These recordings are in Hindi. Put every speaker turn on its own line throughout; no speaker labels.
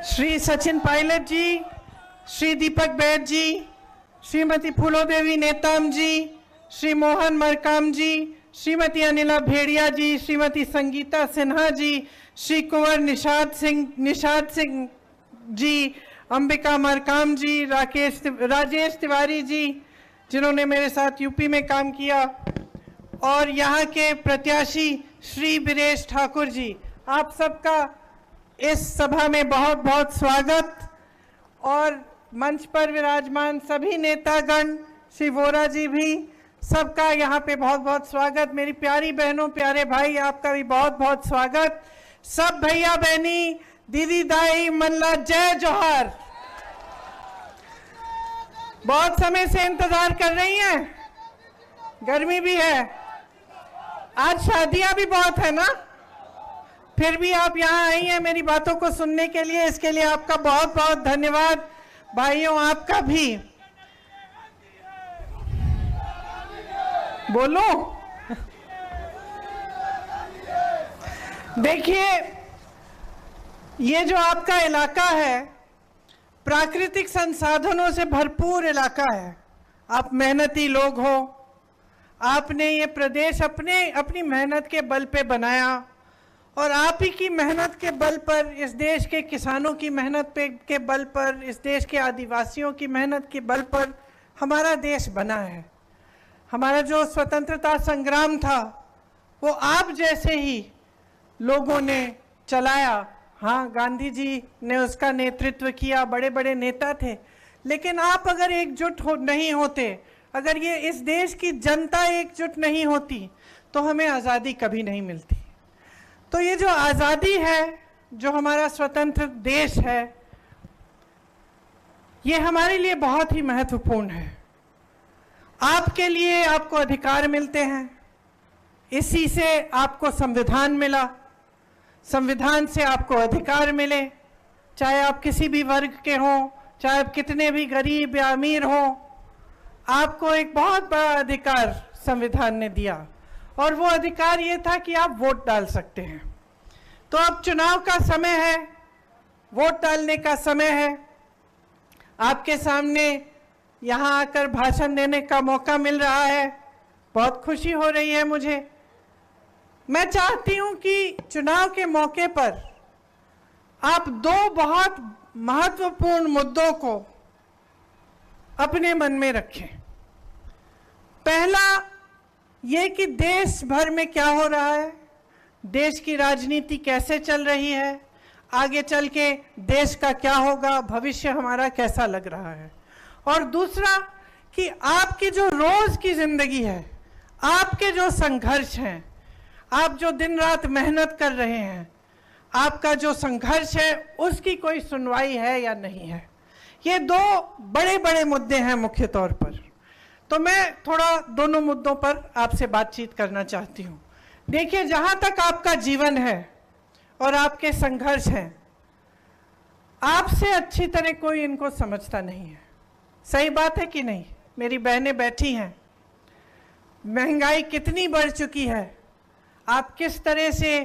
श्री सचिन पायलट जी, श्री दीपक बैद जी, श्रीमती फूलोदेवी नेताम जी, श्री मोहन मरकाम जी, श्रीमती अनिला भेड़िया जी, श्रीमती संगीता सिन्हा जी, श्री कुंवर निषाद सिंह जी, अंबिका मरकाम जी, राजेश तिवारी जी जिन्होंने मेरे साथ यूपी में काम किया, और यहाँ के प्रत्याशी श्री बीरेश ठाकुर जी, आप सबका इस सभा में बहुत बहुत स्वागत। और मंच पर विराजमान सभी नेतागण, श्री वोरा जी भी, सबका यहाँ पे बहुत बहुत स्वागत। मेरी प्यारी बहनों, प्यारे भाई, आपका भी बहुत बहुत स्वागत। सब भैया बहनी, दीदी दाई, मल्ला, जय जोहार। बहुत समय से इंतजार कर रही हैं, गर्मी भी है, आज शादियां भी बहुत है ना, फिर भी आप यहाँ आई हैं मेरी बातों को सुनने के लिए, इसके लिए आपका बहुत बहुत धन्यवाद। भाइयों, आपका भी। बोलो। देखिए, ये जो आपका इलाका है प्राकृतिक संसाधनों से भरपूर इलाका है। आप मेहनती लोग हो, आपने ये प्रदेश अपनी मेहनत के बल पे बनाया, और आप ही की मेहनत के बल पर, इस देश के किसानों की मेहनत के बल पर, इस देश के आदिवासियों की मेहनत के बल पर हमारा देश बना है। हमारा जो स्वतंत्रता संग्राम था वो आप जैसे ही लोगों ने चलाया। हाँ, गांधी जी ने उसका नेतृत्व किया, बड़े बड़े नेता थे, लेकिन आप अगर एकजुट नहीं होते, अगर ये इस देश की जनता एकजुट नहीं होती, तो हमें आज़ादी कभी नहीं मिलती। तो ये जो आज़ादी है, जो हमारा स्वतंत्र देश है, ये हमारे लिए बहुत ही महत्वपूर्ण है। आपके लिए आपको अधिकार मिलते हैं, इसी से आपको संविधान मिला, संविधान से आपको अधिकार मिले, चाहे आप किसी भी वर्ग के हों, चाहे आप कितने भी गरीब या अमीर हों, आपको एक बहुत बड़ा अधिकार संविधान ने दिया, और वो अधिकार ये था कि आप वोट डाल सकते हैं। तो अब चुनाव का समय है, वोट डालने का समय है। आपके सामने यहाँ आकर भाषण देने का मौका मिल रहा है, बहुत खुशी हो रही है मुझे। मैं चाहती हूँ कि चुनाव के मौके पर आप दो बहुत महत्वपूर्ण मुद्दों को अपने मन में रखें। पहला ये कि देश भर में क्या हो रहा है, देश की राजनीति कैसे चल रही है, आगे चल के देश का क्या होगा, भविष्य हमारा कैसा लग रहा है। और दूसरा कि आपकी जो रोज की जिंदगी है, आपके जो संघर्ष हैं, आप जो दिन रात मेहनत कर रहे हैं, आपका जो संघर्ष है, उसकी कोई सुनवाई है या नहीं है। ये दो बड़े बड़े मुद्दे हैं मुख्य तौर पर। तो मैं थोड़ा दोनों मुद्दों पर आपसे बातचीत करना चाहती हूँ। देखिए, जहाँ तक आपका जीवन है और आपके संघर्ष हैं, आपसे अच्छी तरह कोई इनको समझता नहीं है। सही बात है कि नहीं? मेरी बहनें बैठी हैं, महंगाई कितनी बढ़ चुकी है, आप किस तरह से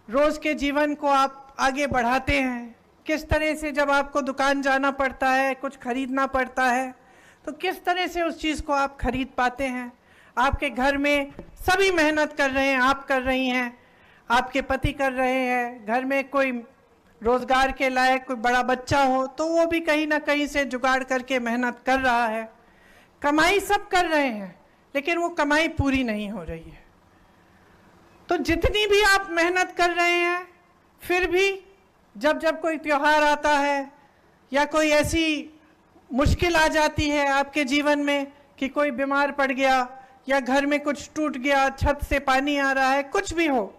रोज़ के जीवन को आप आगे बढ़ाते हैं, किस तरह से जब आपको दुकान जाना पड़ता है, कुछ खरीदना पड़ता है, तो किस तरह से उस चीज़ को आप खरीद पाते हैं। आपके घर में सभी मेहनत कर रहे हैं, आप कर रही हैं, आपके पति कर रहे हैं, घर में कोई रोज़गार के लायक कोई बड़ा बच्चा हो तो वो भी कहीं ना कहीं से जुगाड़ करके मेहनत कर रहा है। कमाई सब कर रहे हैं, लेकिन वो कमाई पूरी नहीं हो रही है। तो जितनी भी आप मेहनत कर रहे हैं, फिर भी जब जब कोई त्योहार आता है या कोई ऐसी मुश्किल आ जाती है आपके जीवन में कि कोई बीमार पड़ गया या घर में कुछ टूट गया, छत से पानी आ रहा है, कुछ भी हो,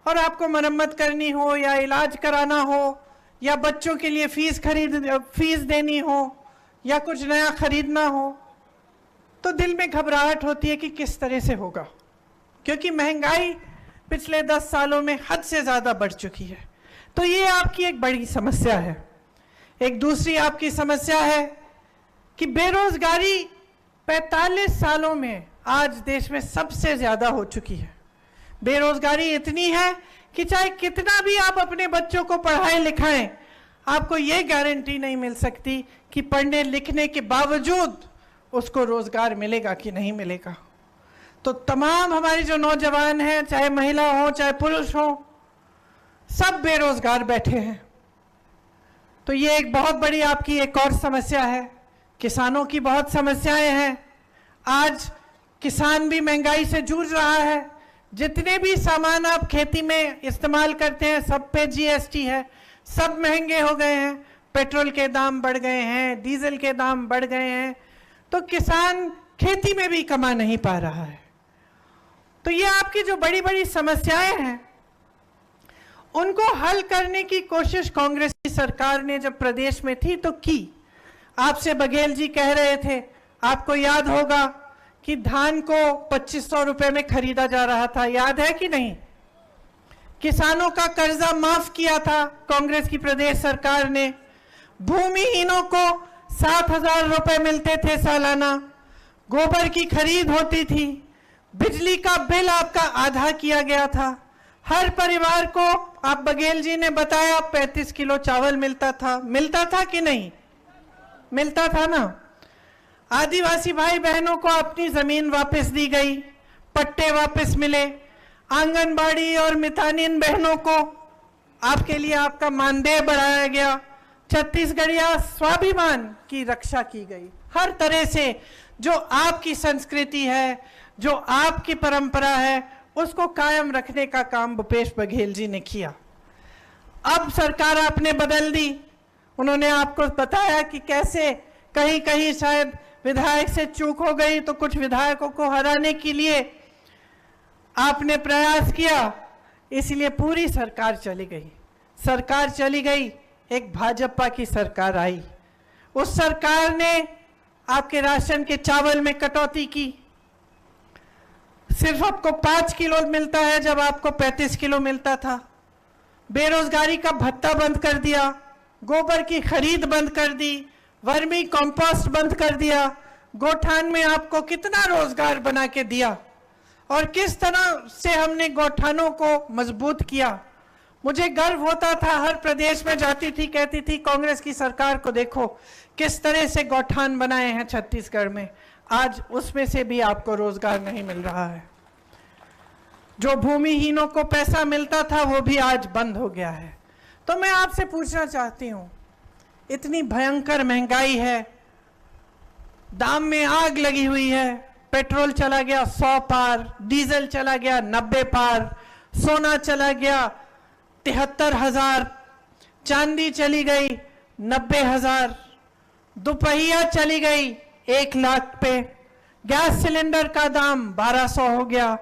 और आपको मरम्मत करनी हो या इलाज कराना हो या बच्चों के लिए फीस देनी हो या कुछ नया खरीदना हो, तो दिल में घबराहट होती है कि किस तरह से होगा, क्योंकि महंगाई पिछले 10 सालों में हद से ज़्यादा बढ़ चुकी है। तो ये आपकी एक बड़ी समस्या है। एक दूसरी आपकी समस्या है कि बेरोजगारी 45 सालों में आज देश में सबसे ज़्यादा हो चुकी है। बेरोजगारी इतनी है कि चाहे कितना भी आप अपने बच्चों को पढ़ाएं लिखाएं, आपको ये गारंटी नहीं मिल सकती कि पढ़ने लिखने के बावजूद उसको रोजगार मिलेगा कि नहीं मिलेगा। तो तमाम हमारे जो नौजवान हैं, चाहे महिला हो चाहे पुरुष हो, सब बेरोजगार बैठे हैं। तो ये एक बहुत बड़ी आपकी एक और समस्या है। किसानों की बहुत समस्याएं हैं। आज किसान भी महंगाई से जूझ रहा है। जितने भी सामान आप खेती में इस्तेमाल करते हैं सब पे जीएसटी है, सब महंगे हो गए हैं। पेट्रोल के दाम बढ़ गए हैं, डीजल के दाम बढ़ गए हैं, तो किसान खेती में भी कमा नहीं पा रहा है। तो ये आपकी जो बड़ी बड़ी समस्याएं हैं उनको हल करने की कोशिश कांग्रेस की सरकार ने जब प्रदेश में थी तो की। आपसे बघेल जी कह रहे थे, आपको याद होगा कि धान को 2500 रुपए में खरीदा जा रहा था, याद है कि नहीं? किसानों का कर्जा माफ किया था कांग्रेस की प्रदेश सरकार ने। भूमिहीनों को 7,000 रुपए मिलते थे सालाना। गोबर की खरीद होती थी। बिजली का बिल आपका आधा किया गया था। हर परिवार को, आप बघेल जी ने बताया, 35 किलो चावल मिलता था कि नहीं मिलता था ना। आदिवासी भाई बहनों को अपनी जमीन वापस दी गई, पट्टे वापस मिले। आंगनबाड़ी और मितानिन बहनों को आपके लिए आपका मानदेय बढ़ाया गया। छत्तीसगढ़िया स्वाभिमान की रक्षा की गई। हर तरह से जो आपकी संस्कृति है, जो आपकी परंपरा है, उसको कायम रखने का काम भूपेश बघेल जी ने किया। अब सरकार आपने बदल दी। उन्होंने आपको बताया कि कैसे कहीं कहीं शायद विधायक से चूक हो गई, तो कुछ विधायकों को हराने के लिए आपने प्रयास किया, इसलिए पूरी सरकार चली गई। सरकार चली गई, एक भाजपा की सरकार आई। उस सरकार ने आपके राशन के चावल में कटौती की। सिर्फ आपको 5 किलो मिलता है जब आपको 35 किलो मिलता था। बेरोजगारी का भत्ता बंद कर दिया। गोबर की खरीद बंद कर दी। वर्मी कंपोस्ट बंद कर दिया। गौठान में आपको कितना रोजगार बना के दिया और किस तरह से हमने गौठानों को मजबूत किया। मुझे गर्व होता था, हर प्रदेश में जाती थी, कहती थी कांग्रेस की सरकार को देखो किस तरह से गौठान बनाए हैं छत्तीसगढ़ में। आज उसमें से भी आपको रोजगार नहीं मिल रहा है। जो भूमिहीनों को पैसा मिलता था वो भी आज बंद हो गया है। तो मैं आपसे पूछना चाहती हूं, इतनी भयंकर महंगाई है, दाम में आग लगी हुई है। पेट्रोल चला गया 100 पार, डीजल चला गया 90 पार, सोना चला गया 73,000, चांदी चली गई 90,000, दोपहिया चली गई 1 लाख पे, गैस सिलेंडर का दाम 1200 हो गया।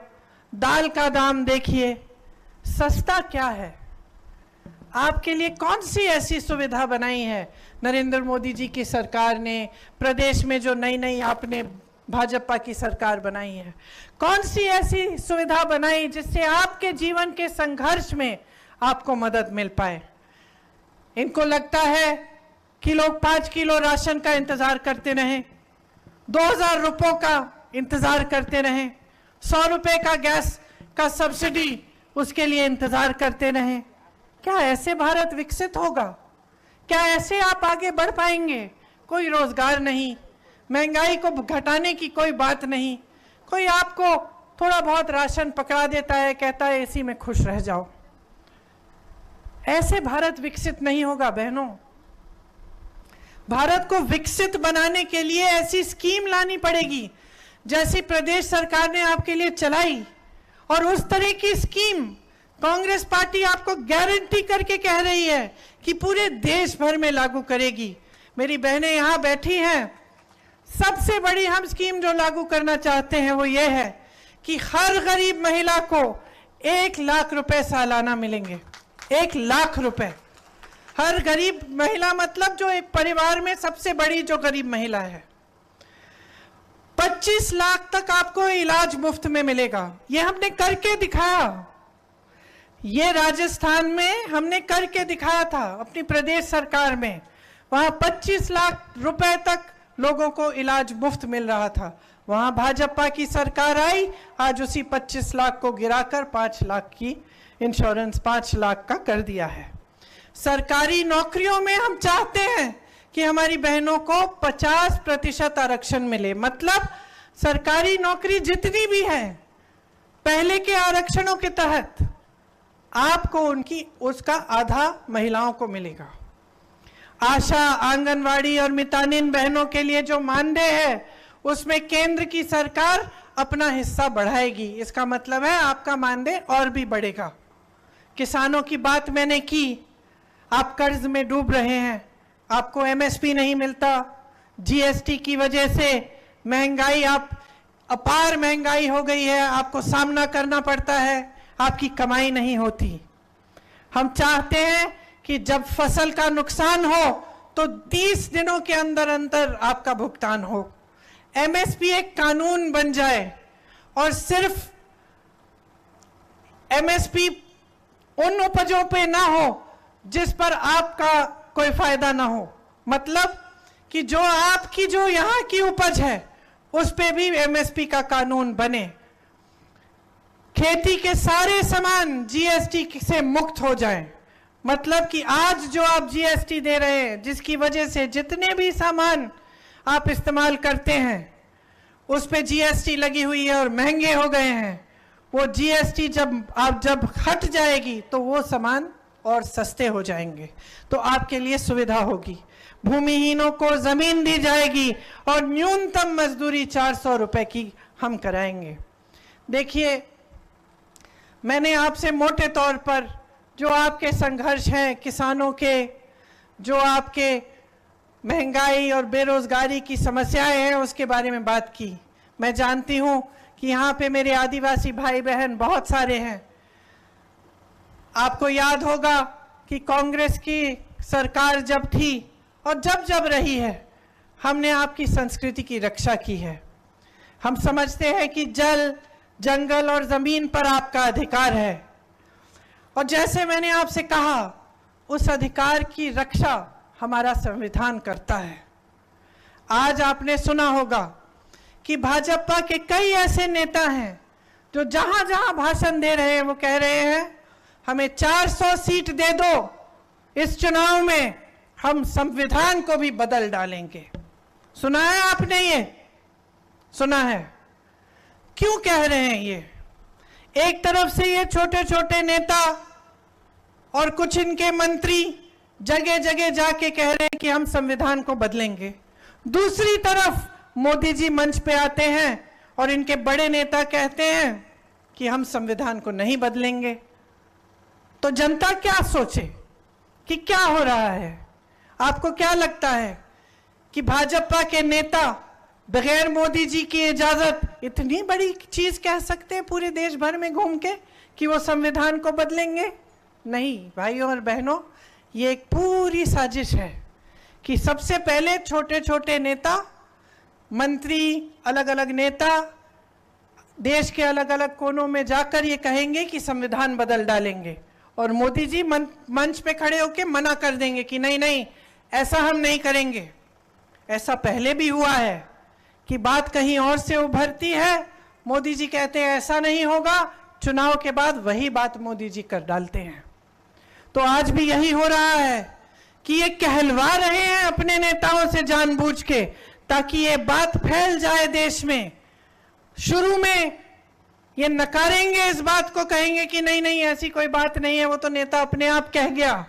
दाल का दाम देखिए, सस्ता क्या है? आपके लिए कौन सी ऐसी सुविधा बनाई है नरेंद्र मोदी जी की सरकार ने? प्रदेश में जो नई नई आपने भाजपा की सरकार बनाई है, कौन सी ऐसी सुविधा बनाई जिससे आपके जीवन के संघर्ष में आपको मदद मिल पाए? इनको लगता है कि लोग 5 किलो राशन का इंतजार करते रहें, 2000 रुपयों का इंतजार करते रहें, 100 रुपए का गैस का सब्सिडी उसके लिए इंतजार करते रहें। क्या ऐसे भारत विकसित होगा? क्या ऐसे आप आगे बढ़ पाएंगे? कोई रोजगार नहीं, महंगाई को घटाने की कोई बात नहीं। कोई आपको थोड़ा बहुत राशन पकड़ा देता है, कहता है इसी में खुश रह जाओ। ऐसे भारत विकसित नहीं होगा बहनों। भारत को विकसित बनाने के लिए ऐसी स्कीम लानी पड़ेगी जैसी प्रदेश सरकार ने आपके लिए चलाई, और उस तरह की स्कीम कांग्रेस पार्टी आपको गारंटी करके कह रही है कि पूरे देश भर में लागू करेगी। मेरी बहनें यहां बैठी हैं, सबसे बड़ी हम स्कीम जो लागू करना चाहते हैं वो ये है कि हर गरीब महिला को 1 लाख रुपए सालाना मिलेंगे। 1 लाख रुपए हर गरीब महिला, मतलब जो एक परिवार में सबसे बड़ी जो गरीब महिला है। 25 लाख तक आपको इलाज मुफ्त में मिलेगा। ये हमने करके दिखाया। ये राजस्थान में हमने करके दिखाया था अपनी प्रदेश सरकार में। वहां 25 लाख रुपए तक लोगों को इलाज मुफ्त मिल रहा था। वहां भाजपा की सरकार आई, आज उसी 25 लाख को गिराकर 5 लाख की इंश्योरेंस 5 लाख का कर दिया है। सरकारी नौकरियों में हम चाहते हैं कि हमारी बहनों को 50% आरक्षण मिले। मतलब सरकारी नौकरी जितनी भी है पहले के आरक्षणों के तहत आपको उनकी उसका आधा महिलाओं को मिलेगा। आशा, आंगनवाड़ी और मितानिन बहनों के लिए जो मानदेय है उसमें केंद्र की सरकार अपना हिस्सा बढ़ाएगी। इसका मतलब है आपका मानदेय और भी बढ़ेगा। किसानों की बात मैंने की, आप कर्ज में डूब रहे हैं, आपको एमएसपी नहीं मिलता, जीएसटी की वजह से महंगाई, आप अपार महंगाई हो गई है, आपको सामना करना पड़ता है, आपकी कमाई नहीं होती। हम चाहते हैं कि जब फसल का नुकसान हो तो 30 दिनों के अंदर अंदर आपका भुगतान हो। एमएसपी एक कानून बन जाए और सिर्फ एमएसपी उन उपजों पे ना हो जिस पर आपका कोई फायदा ना हो। मतलब कि जो आपकी जो यहाँ की उपज है उस पे भी एमएसपी का कानून बने। खेती के सारे सामान जीएसटी से मुक्त हो जाएं। मतलब कि आज जो आप जीएसटी दे रहे हैं, जिसकी वजह से जितने भी सामान आप इस्तेमाल करते हैं उस पे जीएसटी लगी हुई है और महंगे हो गए हैं, वो जीएसटी जब हट जाएगी तो वो सामान और सस्ते हो जाएंगे, तो आपके लिए सुविधा होगी। भूमिहीनों को जमीन दी जाएगी और न्यूनतम मजदूरी 400 रुपए की हम कराएंगे। देखिए, मैंने आपसे मोटे तौर पर जो आपके संघर्ष हैं किसानों के, जो आपके महंगाई और बेरोजगारी की समस्याएं हैं, उसके बारे में बात की। मैं जानती हूं कि यहाँ पे मेरे आदिवासी भाई बहन बहुत सारे हैं। आपको याद होगा कि कांग्रेस की सरकार जब थी और जब रही है, हमने आपकी संस्कृति की रक्षा की है। हम समझते हैं कि जल, जंगल और जमीन पर आपका अधिकार है और जैसे मैंने आपसे कहा, उस अधिकार की रक्षा हमारा संविधान करता है। आज आपने सुना होगा कि भाजपा के कई ऐसे नेता हैं जो जहां जहां भाषण दे रहे हैं वो कह रहे हैं हमें 400 सीट दे दो, इस चुनाव में हम संविधान को भी बदल डालेंगे। सुना है आपने? ये सुना है? क्यों कह रहे हैं ये? एक तरफ से ये छोटे छोटे नेता और कुछ इनके मंत्री जगह जगह जाके कह रहे हैं कि हम संविधान को बदलेंगे, दूसरी तरफ मोदी जी मंच पे आते हैं और इनके बड़े नेता कहते हैं कि हम संविधान को नहीं बदलेंगे। तो जनता क्या सोचे कि क्या हो रहा है? आपको क्या लगता है कि भाजपा के नेता बगैर मोदी जी की इजाजत इतनी बड़ी चीज कह सकते हैं पूरे देश भर में घूम के कि वो संविधान को बदलेंगे? नहीं भाइयों और बहनों, ये एक पूरी साजिश है कि सबसे पहले छोटे छोटे नेता, मंत्री, अलग अलग नेता देश के अलग अलग कोनों में जाकर ये कहेंगे कि संविधान बदल डालेंगे और मोदी जी मंच पे खड़े होकर मना कर देंगे कि नहीं नहीं, ऐसा हम नहीं करेंगे। ऐसा पहले भी हुआ है कि बात कहीं और से उभरती है, मोदी जी कहते हैं ऐसा नहीं होगा, चुनाव के बाद वही बात मोदी जी कर डालते हैं। तो आज भी यही हो रहा है कि ये कहलवा रहे हैं अपने नेताओं से जानबूझ के, ताकि ये बात फैल जाए देश में। शुरू में ये नकारेंगे इस बात को, कहेंगे कि नहीं नहीं ऐसी कोई बात नहीं है, वो तो नेता अपने आप कह गया।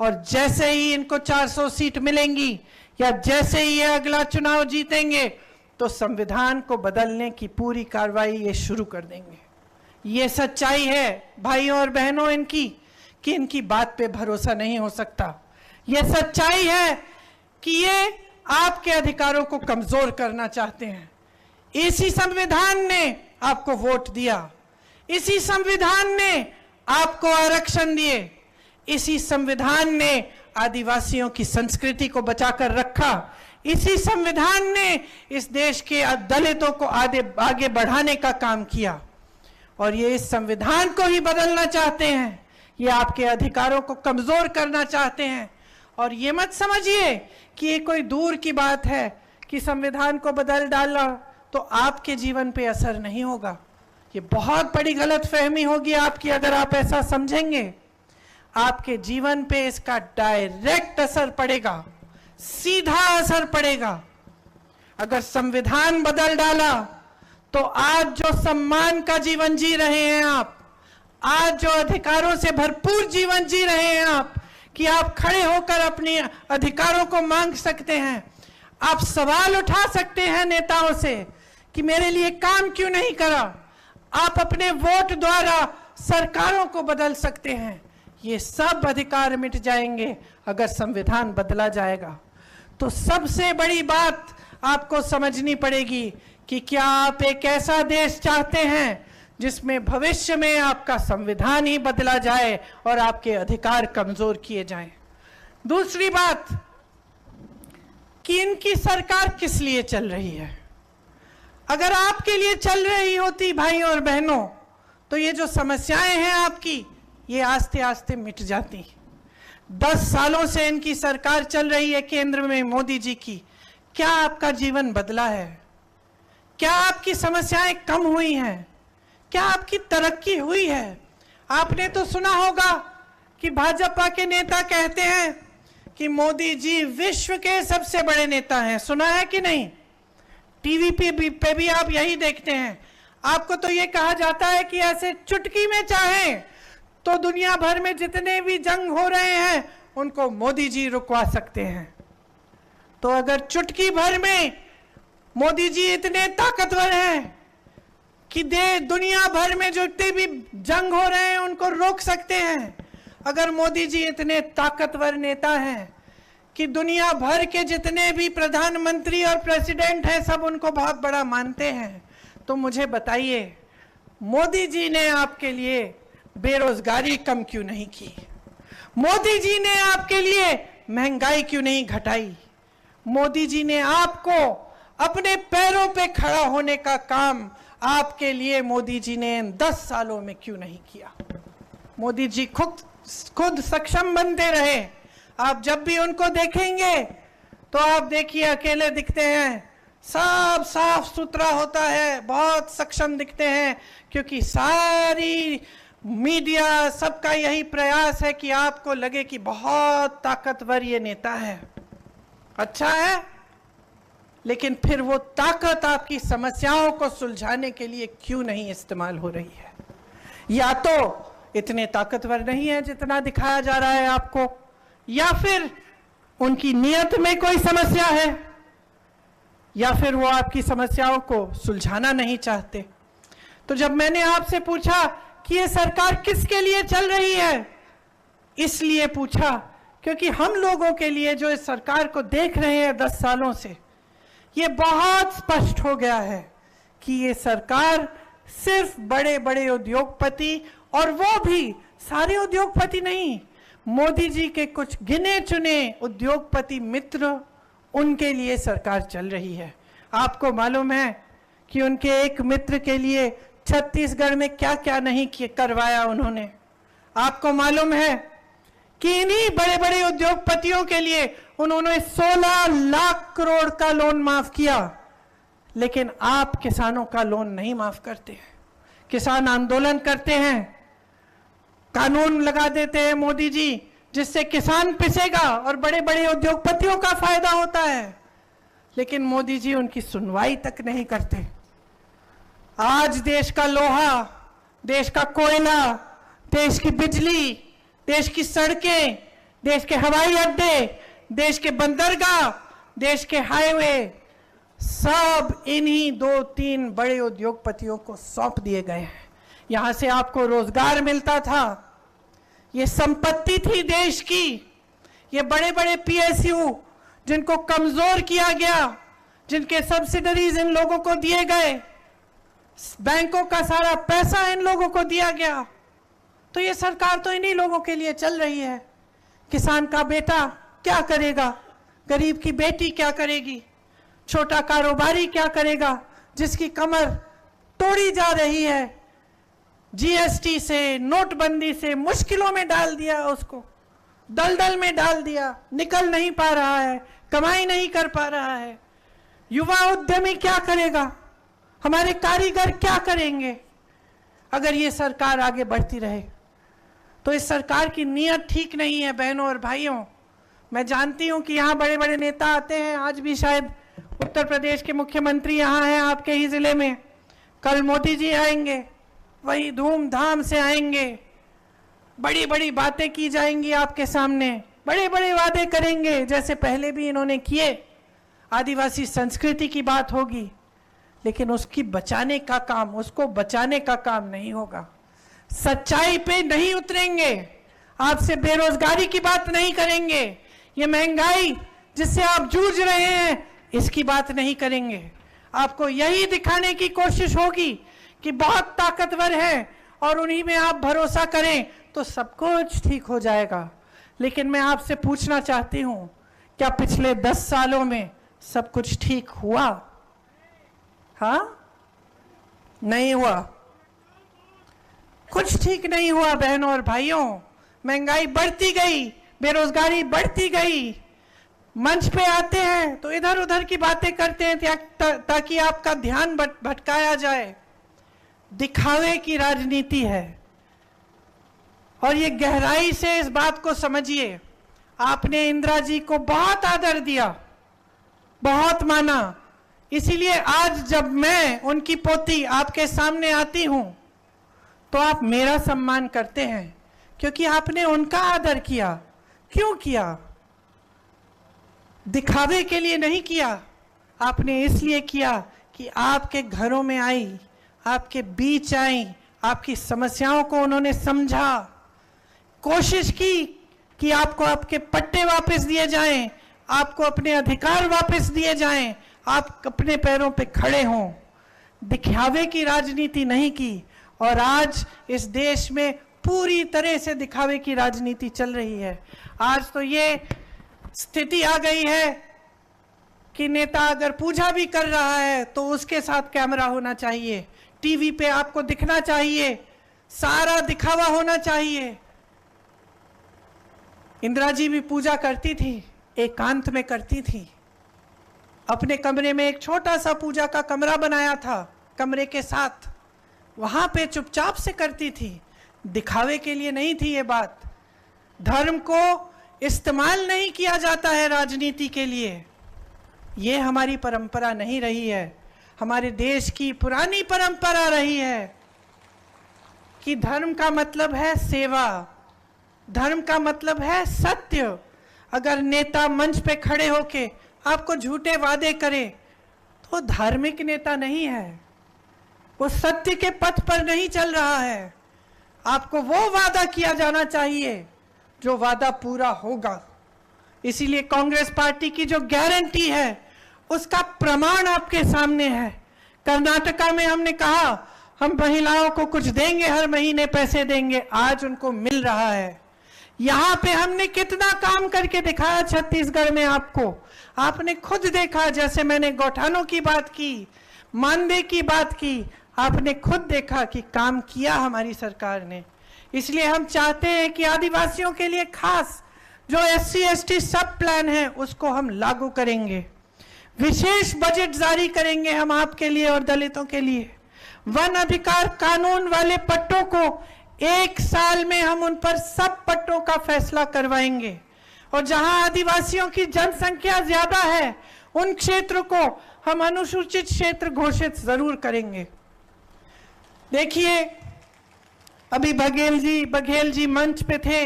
और जैसे ही इनको 400 सीट मिलेंगी या जैसे ही ये अगला चुनाव जीतेंगे तो संविधान को बदलने की पूरी कार्रवाई ये शुरू कर देंगे। ये सच्चाई है भाइयों और बहनों इनकी, कि इनकी बात पे भरोसा नहीं हो सकता। ये सच्चाई है कि ये आपके अधिकारों को कमजोर करना चाहते हैं। इसी संविधान ने आपको वोट दिया, इसी संविधान ने आपको आरक्षण दिए, इसी संविधान ने आदिवासियों की संस्कृति को बचाकर रखा, इसी संविधान ने इस देश के दलितों को आगे बढ़ाने का काम किया। और ये इस संविधान को ही बदलना चाहते हैं, ये आपके अधिकारों को कमजोर करना चाहते हैं। और ये मत समझिए कि ये कोई दूर की बात है कि संविधान को बदल डाला तो आपके जीवन पे असर नहीं होगा। ये बहुत बड़ी गलतफहमी होगी आपकी अगर आप ऐसा समझेंगे। आपके जीवन पे इसका डायरेक्ट असर पड़ेगा, सीधा असर पड़ेगा। अगर संविधान बदल डाला तो आज जो सम्मान का जीवन जी रहे हैं आप, आज जो अधिकारों से भरपूर जीवन जी रहे हैं आप, कि आप खड़े होकर अपने अधिकारों को मांग सकते हैं, आप सवाल उठा सकते हैं नेताओं से कि मेरे लिए काम क्यों नहीं करा, आप अपने वोट द्वारा सरकारों को बदल सकते हैं। ये सब अधिकार मिट जाएंगे अगर संविधान बदला जाएगा। तो सबसे बड़ी बात आपको समझनी पड़ेगी कि क्या आप एक ऐसा देश चाहते हैं जिसमें भविष्य में आपका संविधान ही बदला जाए और आपके अधिकार कमजोर किए जाएं। दूसरी बात कि इनकी सरकार किस लिए चल रही है। अगर आपके लिए चल रही होती भाइयों और बहनों, तो ये जो समस्याएं हैं आपकी, ये आस्ते आस्ते मिट जाती। 10 सालों से इनकी सरकार चल रही है केंद्र में मोदी जी की। क्या आपका जीवन बदला है? क्या आपकी समस्याएं कम हुई हैं? क्या आपकी तरक्की हुई है? आपने तो सुना होगा कि भाजपा के नेता कहते हैं कि मोदी जी विश्व के सबसे बड़े नेता हैं। सुना है कि नहीं? टीवी पे भी आप यही देखते हैं। आपको तो ये कहा जाता है कि ऐसे चुटकी में चाहें तो दुनिया भर में जितने भी जंग हो रहे हैं उनको मोदी जी रुकवा सकते हैं। तो अगर चुटकी भर में मोदी जी इतने ताकतवर हैं कि दुनिया भर में जितने भी जंग हो रहे हैं उनको रोक सकते हैं, अगर मोदी जी इतने ताकतवर नेता हैं कि दुनिया भर के जितने भी प्रधानमंत्री और प्रेसिडेंट हैं सब उनको बहुत बड़ा मानते हैं, तो मुझे बताइए मोदी जी ने आपके लिए बेरोजगारी कम क्यों नहीं की? मोदी जी ने आपके लिए महंगाई क्यों नहीं घटाई? मोदी जी ने आपको अपने पैरों पे खड़ा होने का काम आपके लिए मोदी जी ने 10 सालों में क्यों नहीं किया? मोदी जी खुद सक्षम बनते रहे। आप जब भी उनको देखेंगे तो आप देखिए अकेले दिखते हैं, सब साफ सुथरा होता है, बहुत सक्षम दिखते हैं, क्योंकि सारी मीडिया सबका यही प्रयास है कि आपको लगे कि बहुत ताकतवर ये नेता है। अच्छा है, लेकिन फिर वो ताकत आपकी समस्याओं को सुलझाने के लिए क्यों नहीं इस्तेमाल हो रही है? या तो इतने ताकतवर नहीं है जितना दिखाया जा रहा है आपको, या फिर उनकी नीयत में कोई समस्या है, या फिर वो आपकी समस्याओं को सुलझाना नहीं चाहते। तो जब मैंने आपसे पूछा कि ये सरकार किसके लिए चल रही है, इसलिए पूछा क्योंकि हम लोगों के लिए जो इस सरकार को देख रहे हैं 10 सालों से, ये बहुत स्पष्ट हो गया है कि ये सरकार सिर्फ बड़े बड़े उद्योगपति, और वो भी सारे उद्योगपति नहीं, मोदी जी के कुछ गिने चुने उद्योगपति मित्र, उनके लिए सरकार चल रही है। आपको मालूम है कि उनके एक मित्र के लिए छत्तीसगढ़ में क्या क्या नहीं करवाया उन्होंने। आपको मालूम है कि इन्हीं बड़े बड़े उद्योगपतियों के लिए उन्होंने 16 लाख करोड़ का लोन माफ किया, लेकिन आप किसानों का लोन नहीं माफ करते हैं। किसान आंदोलन करते हैं, कानून लगा देते हैं मोदी जी, जिससे किसान पिसेगा और बड़े बड़े उद्योगपतियों का फायदा होता है, लेकिन मोदी जी उनकी सुनवाई तक नहीं करते। आज देश का लोहा, देश का कोयला, देश की बिजली, देश की सड़कें, देश के हवाई अड्डे, देश के बंदरगाह, देश के हाईवे, सब इन्हीं 2-3 बड़े उद्योगपतियों को सौंप दिए गए हैं। यहां से आपको रोजगार मिलता था, ये संपत्ति थी देश की। ये बड़े बड़े पीएसयू जिनको कमजोर किया गया, जिनके सब्सिडरीज इन लोगों को दिए गए, बैंकों का सारा पैसा इन लोगों को दिया गया, तो ये सरकार तो इन्हीं लोगों के लिए चल रही है। किसान का बेटा क्या करेगा? गरीब की बेटी क्या करेगी? छोटा कारोबारी क्या करेगा जिसकी कमर तोड़ी जा रही है? जीएसटी से, नोटबंदी से मुश्किलों में डाल दिया, उसको दलदल में डाल दिया, निकल नहीं पा रहा है, कमाई नहीं कर पा रहा है। युवा उद्यमी क्या करेगा? हमारे कारीगर क्या करेंगे अगर ये सरकार आगे बढ़ती रहे? तो इस सरकार की नीयत ठीक नहीं है बहनों और भाइयों। मैं जानती हूं कि यहाँ बड़े बड़े नेता आते हैं, आज भी शायद उत्तर प्रदेश के मुख्यमंत्री यहाँ हैं आपके ही जिले में, कल मोदी जी आएंगे, वही धूमधाम से आएंगे, बड़ी बड़ी बातें की जाएंगी आपके सामने, बड़े बड़े वादे करेंगे जैसे पहले भी इन्होंने किए, आदिवासी संस्कृति की बात होगी, लेकिन उसको बचाने का काम नहीं होगा। सच्चाई पे नहीं उतरेंगे, आपसे बेरोजगारी की बात नहीं करेंगे, ये महंगाई जिससे आप जूझ रहे हैं इसकी बात नहीं करेंगे। आपको यही दिखाने की कोशिश होगी कि बहुत ताकतवर है और उन्हीं में आप भरोसा करें तो सब कुछ ठीक हो जाएगा। लेकिन मैं आपसे पूछना चाहती हूं, क्या पिछले 10 सालों में सब कुछ ठीक हुआ? हाँ, नहीं हुआ, कुछ ठीक नहीं हुआ बहनों और भाइयों। महंगाई बढ़ती गई, बेरोजगारी बढ़ती गई। मंच पे आते हैं तो इधर उधर की बातें करते हैं ताकि आपका ध्यान भटकाया जाए। दिखावे की राजनीति है और ये गहराई से इस बात को समझिए। आपने इंदिरा जी को बहुत आदर दिया, बहुत माना, इसीलिए आज जब मैं उनकी पोती आपके सामने आती हूं तो आप मेरा सम्मान करते हैं, क्योंकि आपने उनका आदर किया। क्यों किया? दिखावे के लिए नहीं किया, आपने इसलिए किया कि आपके घरों में आई, आपके बीच आई, आपकी समस्याओं को उन्होंने समझा, कोशिश की कि आपको आपके पट्टे वापस दिए जाएं, आपको अपने अधिकार वापस दिए जाएं, आप अपने पैरों पे खड़े हों। दिखावे की राजनीति नहीं की और आज इस देश में पूरी तरह से दिखावे की राजनीति चल रही है। आज तो ये स्थिति आ गई है कि नेता अगर पूजा भी कर रहा है तो उसके साथ कैमरा होना चाहिए, टीवी पे आपको दिखना चाहिए, सारा दिखावा होना चाहिए। इंदिरा जी भी पूजा करती थी, एकांत में करती थी, अपने कमरे में एक छोटा सा पूजा का कमरा बनाया था कमरे के साथ, वहां पे चुपचाप से करती थी, दिखावे के लिए नहीं थी ये बात। धर्म को इस्तेमाल नहीं किया जाता है राजनीति के लिए, ये हमारी परंपरा नहीं रही है। हमारे देश की पुरानी परंपरा रही है कि धर्म का मतलब है सेवा, धर्म का मतलब है सत्य। अगर नेता मंच पे खड़े होके आपको झूठे वादे करे तो धार्मिक नेता नहीं है, वो सत्य के पथ पर नहीं चल रहा है। आपको वो वादा किया जाना चाहिए जो वादा पूरा होगा। इसीलिए कांग्रेस पार्टी की जो गारंटी है उसका प्रमाण आपके सामने है। कर्नाटका में हमने कहा हम महिलाओं को कुछ देंगे, हर महीने पैसे देंगे, आज उनको मिल रहा है। यहाँ पे हमने कितना काम करके दिखाया छत्तीसगढ़ में, आपने खुद देखा। जैसे मैंने गौठानों की बात की, मानदेय की बात की, आपने खुद देखा कि काम किया हमारी सरकार ने। इसलिए हम चाहते हैं कि आदिवासियों के लिए खास जो SC ST सब प्लान है उसको हम लागू करेंगे। विशेष बजट जारी करेंगे हम आपके लिए और दलितों के लिए। वन अधिकार कानून वाले पट्टों को 1 साल में हम उन पर सब पट्टों का फैसला करवाएंगे। और जहां आदिवासियों की जनसंख्या ज्यादा है उन क्षेत्र को हम अनुसूचित क्षेत्र घोषित जरूर करेंगे। देखिए, अभी बघेल जी मंच पे थे,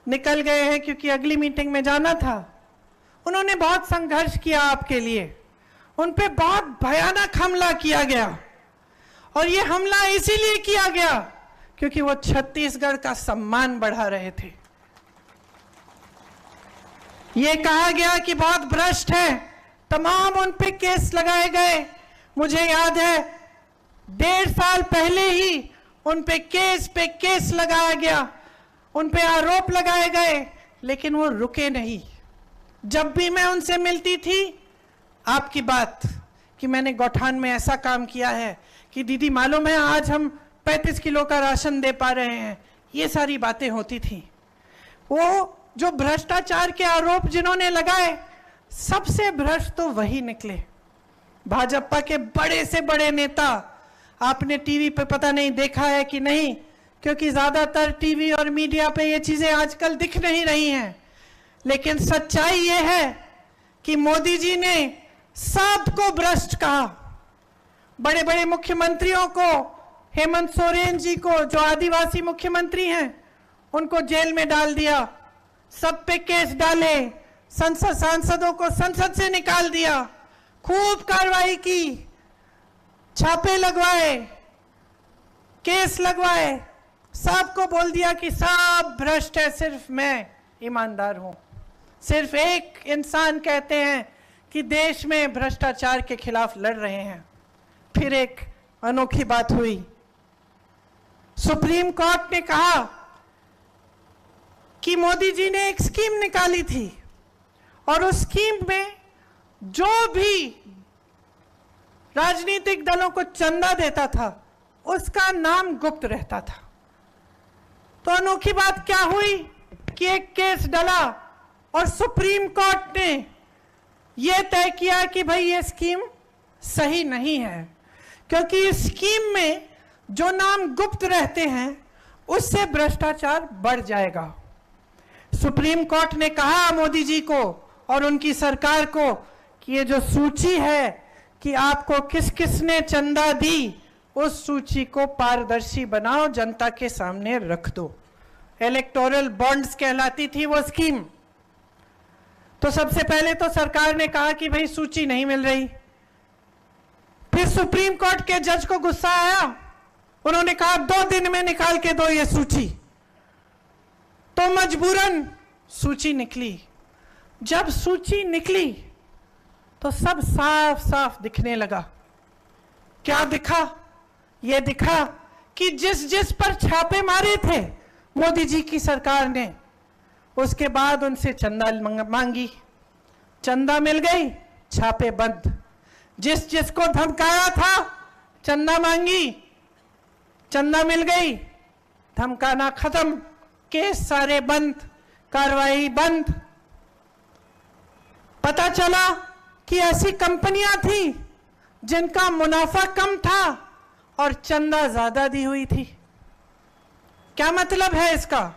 निकल गए हैं क्योंकि अगली मीटिंग में जाना था। उन्होंने बहुत संघर्ष किया आपके लिए, उन पे बहुत भयानक हमला किया गया और ये हमला इसीलिए किया गया क्योंकि वो छत्तीसगढ़ का सम्मान बढ़ा रहे थे। ये कहा गया कि बहुत भ्रष्ट है, तमाम उन पे केस लगाए गए। मुझे याद है 1.5 साल पहले ही उन पे केस लगाया गया, उन पे आरोप लगाए गए, लेकिन वो रुके नहीं। जब भी मैं उनसे मिलती थी, आपकी बात कि मैंने गौठान में ऐसा काम किया है कि दीदी मालूम है आज हम 35 किलो का राशन दे पा रहे हैं, ये सारी बातें होती थी। वो जो भ्रष्टाचार के आरोप जिन्होंने लगाए, सबसे भ्रष्ट तो वही निकले। भाजपा के बड़े से बड़े नेता, आपने टीवी पे पता नहीं देखा है कि नहीं, क्योंकि ज्यादातर टीवी और मीडिया पे ये चीजें आजकल दिख नहीं रही हैं। लेकिन सच्चाई ये है कि मोदी जी ने सबको भ्रष्ट कहा। बड़े बड़े मुख्यमंत्रियों को, हेमंत सोरेन जी को जो आदिवासी मुख्यमंत्री हैं, उनको जेल में डाल दिया, सब पे केस डाले, संसद सांसदों को संसद से निकाल दिया, खूब कार्रवाई की, छापे लगवाए, केस लगवाए, सबको बोल दिया कि सब भ्रष्ट है, सिर्फ मैं ईमानदार हूं। सिर्फ एक इंसान कहते हैं कि देश में भ्रष्टाचार के खिलाफ लड़ रहे हैं। फिर एक अनोखी बात हुई। सुप्रीम कोर्ट ने कहा कि मोदी जी ने एक स्कीम निकाली थी और उस स्कीम में जो भी राजनीतिक दलों को चंदा देता था उसका नाम गुप्त रहता था। तो अनोखी बात क्या हुई कि एक केस डला और सुप्रीम कोर्ट ने यह तय किया कि भाई ये स्कीम सही नहीं है, क्योंकि इस स्कीम में जो नाम गुप्त रहते हैं उससे भ्रष्टाचार बढ़ जाएगा। सुप्रीम कोर्ट ने कहा मोदी जी को और उनकी सरकार को कि ये जो सूची है कि आपको किस किस ने चंदा दी, उस सूची को पारदर्शी बनाओ, जनता के सामने रख दो। इलेक्टोरल बॉन्ड्स कहलाती थी वो स्कीम। तो सबसे पहले तो सरकार ने कहा कि भाई सूची नहीं मिल रही। फिर सुप्रीम कोर्ट के जज को गुस्सा आया, उन्होंने कहा 2 दिन में निकाल के दो ये सूची। तो मजबूरन सूची निकली। जब सूची निकली तो सब साफ साफ दिखने लगा। क्या दिखा? यह दिखा कि जिस जिस पर छापे मारे थे मोदी जी की सरकार ने, उसके बाद उनसे चंदा मांगी, चंदा मिल गई, छापे बंद। जिस जिसको धमकाया था चंदा मांगी, चंदा मिल गई, धमकाना खत्म, केस सारे बंद, कार्रवाई बंद। पता चला कि ऐसी कंपनियां थी जिनका मुनाफा कम था और चंदा ज्यादा दी हुई थी। क्या मतलब है इसका?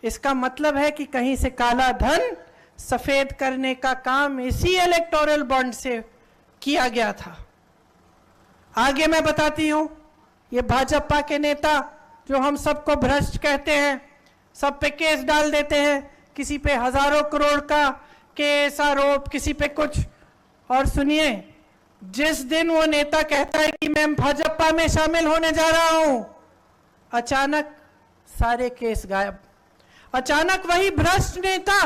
इसका मतलब है कि कहीं से काला धन सफेद करने का काम इसी इलेक्टोरल बॉन्ड से किया गया था। आगे मैं बताती हूं। ये भाजपा के नेता जो हम सबको भ्रष्ट कहते हैं, सब पे केस डाल देते हैं, किसी पे हजारों करोड़ का केस आरोप, किसी पे कुछ। और सुनिए, जिस दिन वो नेता कहता है कि मैं भाजपा में शामिल होने जा रहा हूं, अचानक सारे केस गायब। अचानक वही भ्रष्ट नेता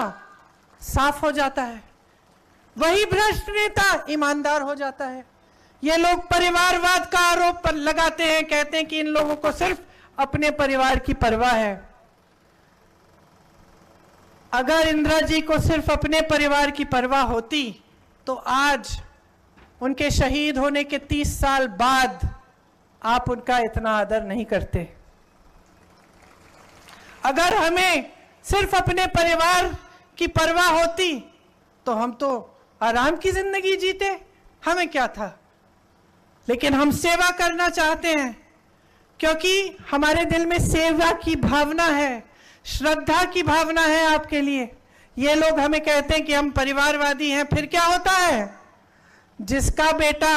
साफ हो जाता है, वही भ्रष्ट नेता ईमानदार हो जाता है। ये लोग परिवारवाद का आरोप पर लगाते हैं, कहते हैं कि इन लोगों को सिर्फ अपने परिवार की परवाह है। अगर इंदिरा जी को सिर्फ अपने परिवार की परवाह होती तो आज उनके शहीद होने के 30 साल बाद आप उनका इतना आदर नहीं करते। अगर हमें सिर्फ अपने परिवार की परवाह होती तो हम तो आराम की जिंदगी जीते, हमें क्या था। लेकिन हम सेवा करना चाहते हैं, क्योंकि हमारे दिल में सेवा की भावना है, श्रद्धा की भावना है आपके लिए। ये लोग हमें कहते हैं कि हम परिवारवादी हैं, फिर क्या होता है? जिसका बेटा,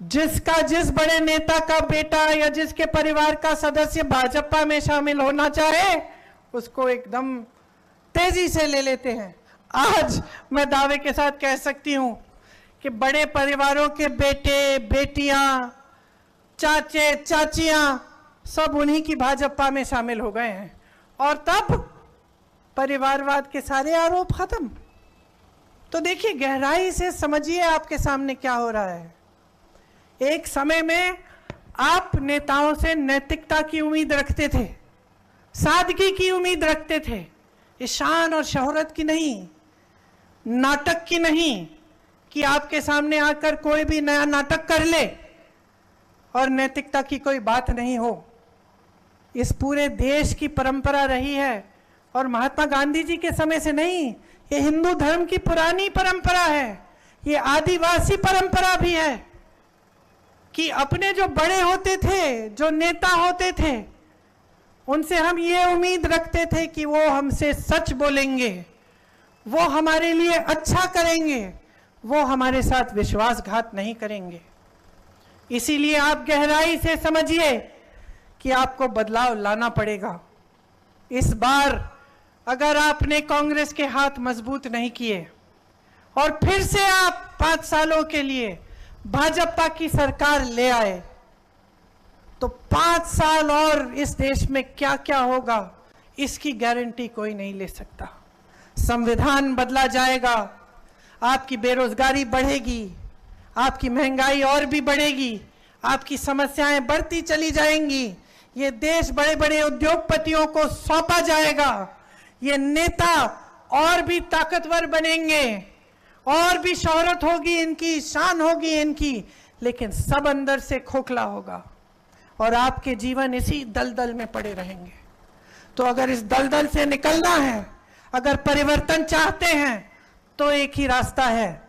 जिस बड़े नेता का बेटा या जिसके परिवार का सदस्य भाजपा में शामिल होना चाहे, उसको एकदम तेजी से ले लेते हैं। आज मैं दावे के साथ कह सकती हूं कि बड़े परिवारों के बेटे, बेटियां, चाचे, चाचियां सब उन्हीं की भाजपा में शामिल हो गए हैं, और तब परिवारवाद के सारे आरोप खत्म। तो देखिए, गहराई से समझिए आपके सामने क्या हो रहा है। एक समय में आप नेताओं से नैतिकता की उम्मीद रखते थे, सादगी की उम्मीद रखते थे, शान और शोहरत की नहीं, नाटक की नहीं, कि आपके सामने आकर कोई भी नया नाटक कर ले और नैतिकता की कोई बात नहीं हो। इस पूरे देश की परंपरा रही है, और महात्मा गांधी जी के समय से नहीं, ये हिंदू धर्म की पुरानी परंपरा है, ये आदिवासी परंपरा भी है, कि अपने जो बड़े होते थे, जो नेता होते थे, उनसे हम ये उम्मीद रखते थे कि वो हमसे सच बोलेंगे, वो हमारे लिए अच्छा करेंगे, वो हमारे साथ विश्वासघात नहीं करेंगे। इसीलिए आप गहराई से समझिए कि आपको बदलाव लाना पड़ेगा। इस बार अगर आपने कांग्रेस के हाथ मजबूत नहीं किए और फिर से आप 5 सालों के लिए भाजपा की सरकार ले आए, तो 5 साल और इस देश में क्या क्या होगा इसकी गारंटी कोई नहीं ले सकता। संविधान बदला जाएगा, आपकी बेरोजगारी बढ़ेगी, आपकी महंगाई और भी बढ़ेगी, आपकी समस्याएं बढ़ती चली जाएंगी। ये देश बड़े बड़े उद्योगपतियों को सौंपा जाएगा। ये नेता और भी ताकतवर बनेंगे, और भी शोहरत होगी इनकी, शान होगी इनकी, लेकिन सब अंदर से खोखला होगा और आपके जीवन इसी दलदल में पड़े रहेंगे। तो अगर इस दलदल से निकलना है, अगर परिवर्तन चाहते हैं, तो एक ही रास्ता है,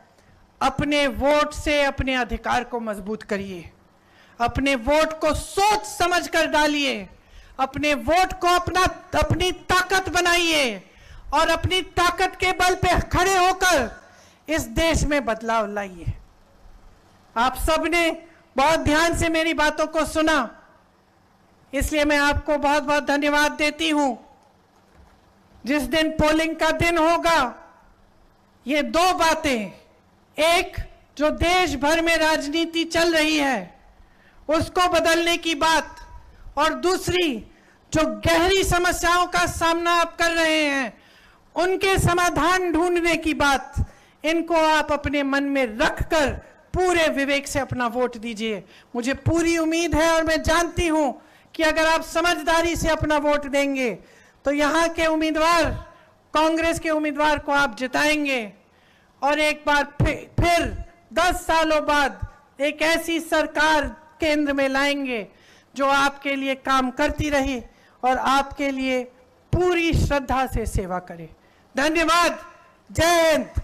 अपने वोट से अपने अधिकार को मजबूत करिए। अपने वोट को सोच समझ कर डालिए, अपने वोट को अपनी ताकत बनाइए और अपनी ताकत के बल पे खड़े होकर इस देश में बदलाव लाइए। आप सबने बहुत ध्यान से मेरी बातों को सुना, इसलिए मैं आपको बहुत बहुत धन्यवाद देती हूं। जिस दिन पोलिंग का दिन होगा, ये 2 बातें, एक जो देश भर में राजनीति चल रही है उसको बदलने की बात, और दूसरी जो गहरी समस्याओं का सामना आप कर रहे हैं उनके समाधान ढूंढने की बात, इनको आप अपने मन में रखकर पूरे विवेक से अपना वोट दीजिए। मुझे पूरी उम्मीद है और मैं जानती हूं कि अगर आप समझदारी से अपना वोट देंगे तो यहाँ के उम्मीदवार, कांग्रेस के उम्मीदवार को आप जिताएंगे और एक बार फिर 10 सालों बाद एक ऐसी सरकार केंद्र में लाएंगे जो आपके लिए काम करती रहे और आपके लिए पूरी श्रद्धा से सेवा करे। धन्यवाद। जय हिंद।